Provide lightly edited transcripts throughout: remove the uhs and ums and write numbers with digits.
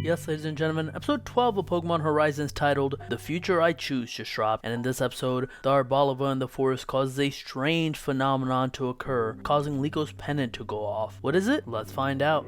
Yes, ladies and gentlemen, episode 12 of Pokemon Horizons titled The Future I Choose just dropped, and in this episode, the Arboliva in the forest causes a strange phenomenon to occur, causing Liko's pendant to go off. What is it? Let's find out.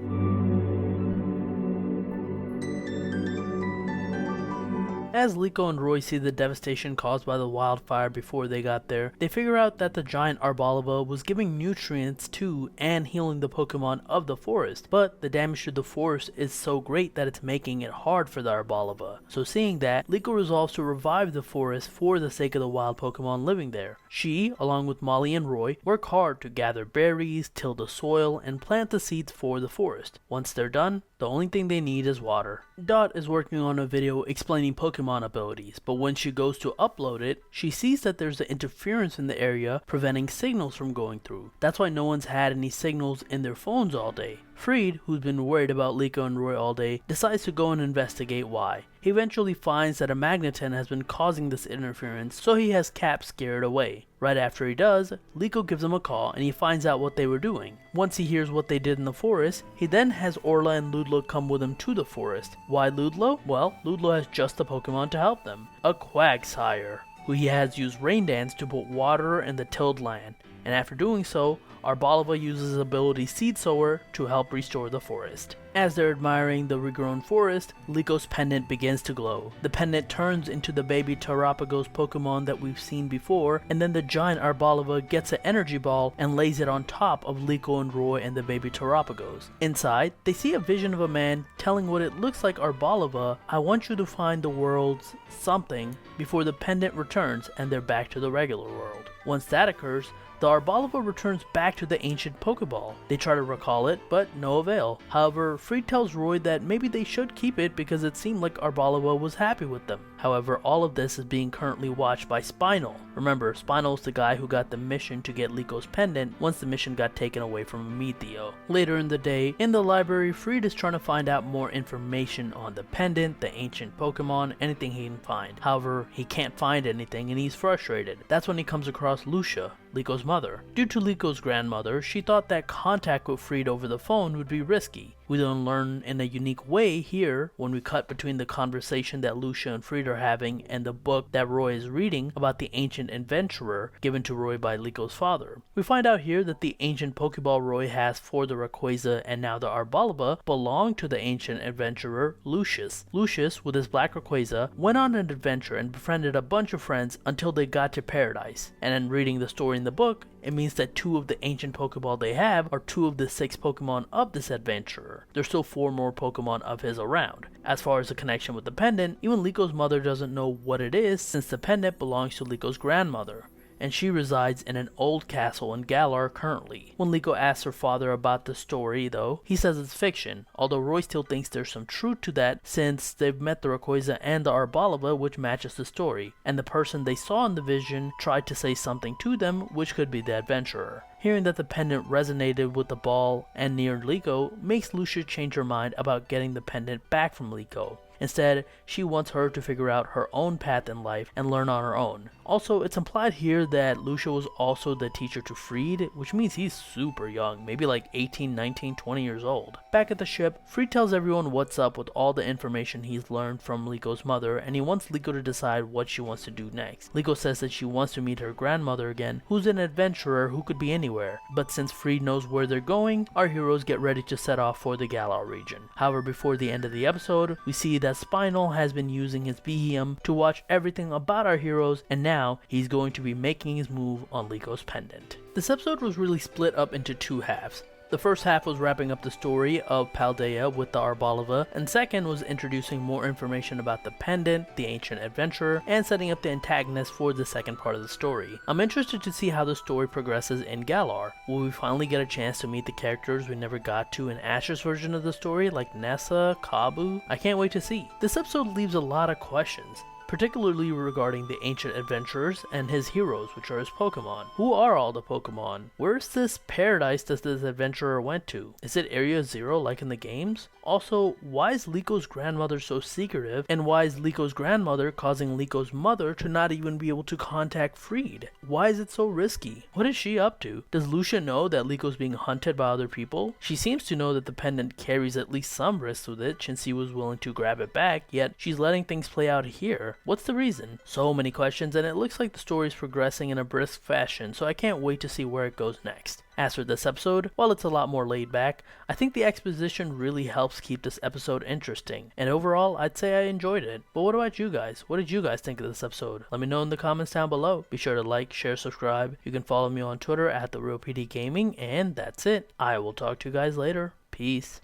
As Liko and Roy see the devastation caused by the wildfire before they got there, they figure out that the giant Arboliva was giving nutrients to and healing the Pokemon of the forest, but the damage to the forest is so great that it's making it hard for the Arboliva. So seeing that, Liko resolves to revive the forest for the sake of the wild Pokemon living there. She, along with Molly and Roy, work hard to gather berries, till the soil, and plant the seeds for the forest. Once they're done, the only thing they need is water. Dot is working on a video explaining Pokemon abilities, but when she goes to upload it, she sees that there's an interference in the area preventing signals from going through. That's why no one's had any signals in their phones all day. Freed, who's been worried about Liko and Roy all day, decides to go and investigate why. He eventually finds that a magneton has been causing this interference, so he has Cap scared away. Right after he does, Liko gives him a call and he finds out what they were doing. Once he hears what they did in the forest, he then has Orla and Ludlow come with him to the forest. Why Ludlow? Well, Ludlow has just the Pokemon to help them. A Quagsire, who he has used Rain Dance to put water in the tilled land, and after doing so, Arboliva uses his ability Seed Sower to help restore the forest. As they're admiring the regrown forest, Liko's pendant begins to glow. The pendant turns into the baby Terrapagos Pokemon that we've seen before, and then the giant Arboliva gets an energy ball and lays it on top of Liko and Roy and the baby Terrapagos. Inside, they see a vision of a man telling what it looks like Arboliva, "I want you to find the world's something before the pendant returns and they're back to the regular world." Once that occurs, the Arboliva returns back to the ancient Pokeball. They try to recall it, but no avail. However, Freed tells Roy that maybe they should keep it because it seemed like Arboliva was happy with them. However, all of this is being currently watched by Spinal. Remember, Spinal's the guy who got the mission to get Liko's pendant once the mission got taken away from Ametheo. Later in the day, in the library, Freed is trying to find out more information on the pendant, the ancient Pokemon, anything he can find. However, he can't find anything and he's frustrated. That's when he comes across Lucia, Liko's mother. Due to Liko's grandmother, she thought that contact with Freed over the phone would be risky. We then learn in a unique way here when we cut between the conversation that Lucia and Freed are having and the book that Roy is reading about the ancient adventurer given to Roy by Liko's father. We find out here that the ancient Pokeball Roy has for the Rayquaza and now the Arboliva belonged to the ancient adventurer Lucius. Lucius, with his black Rayquaza, went on an adventure and befriended a bunch of friends until they got to paradise. And in reading the story in the book, it means that 2 of the ancient Pokeball they have are 2 of the 6 Pokemon of this adventurer. There's still 4 more Pokemon of his around. As far as the connection with the pendant, even Liko's mother doesn't know what it is since the pendant belongs to Liko's grandmother, and she resides in an old castle in Galar currently. When Liko asks her father about the story though, he says it's fiction, although Roy still thinks there's some truth to that since they've met the Rayquaza and the Arboliva, which matches the story, and the person they saw in the vision tried to say something to them, which could be the adventurer. Hearing that the pendant resonated with the ball and near Liko makes Lucia change her mind about getting the pendant back from Liko. Instead, she wants her to figure out her own path in life and learn on her own. Also, it's implied here that Lucia was also the teacher to Freed, which means he's super young, maybe like 18, 19, 20 years old. Back at the ship, Freed tells everyone what's up with all the information he's learned from Liko's mother, and he wants Liko to decide what she wants to do next. Liko says that she wants to meet her grandmother again, who's an adventurer who could be anywhere. But since Freed knows where they're going, our heroes get ready to set off for the Galar region. However, before the end of the episode, we see that Spinal has been using his Behem to watch everything about our heroes, and now he's going to be making his move on Liko's pendant. This episode was really split up into 2 halves. The first half was wrapping up the story of Paldea with the Arboliva, and second was introducing more information about the pendant, the ancient adventurer, and setting up the antagonist for the second part of the story. I'm interested to see how the story progresses in Galar. Will we finally get a chance to meet the characters we never got to in Ash's version of the story, like Nessa, Kabu? I can't wait to see. This episode leaves a lot of questions. particularly regarding the ancient adventurers and his heroes, which are his Pokemon. Who are all the Pokemon? Where's this paradise that this adventurer went to? Is it Area Zero like in the games? Also, why is Liko's grandmother so secretive, and why is Liko's grandmother causing Liko's mother to not even be able to contact Freed? Why is it so risky? What is she up to? Does Lucia know that Liko's being hunted by other people? She seems to know that the pendant carries at least some risks with it since he was willing to grab it back, yet she's letting things play out here. What's the reason? So many questions, and it looks like the story is progressing in a brisk fashion, so I can't wait to see where it goes next. As for this episode, while it's a lot more laid back, I think the exposition really helps keep this episode interesting, and overall, I'd say I enjoyed it. But what about you guys? What did you guys think of this episode? Let me know in the comments down below. Be sure to like, share, subscribe. You can follow me on Twitter at TheRealPDGaming, and that's it. I will talk to you guys later. Peace.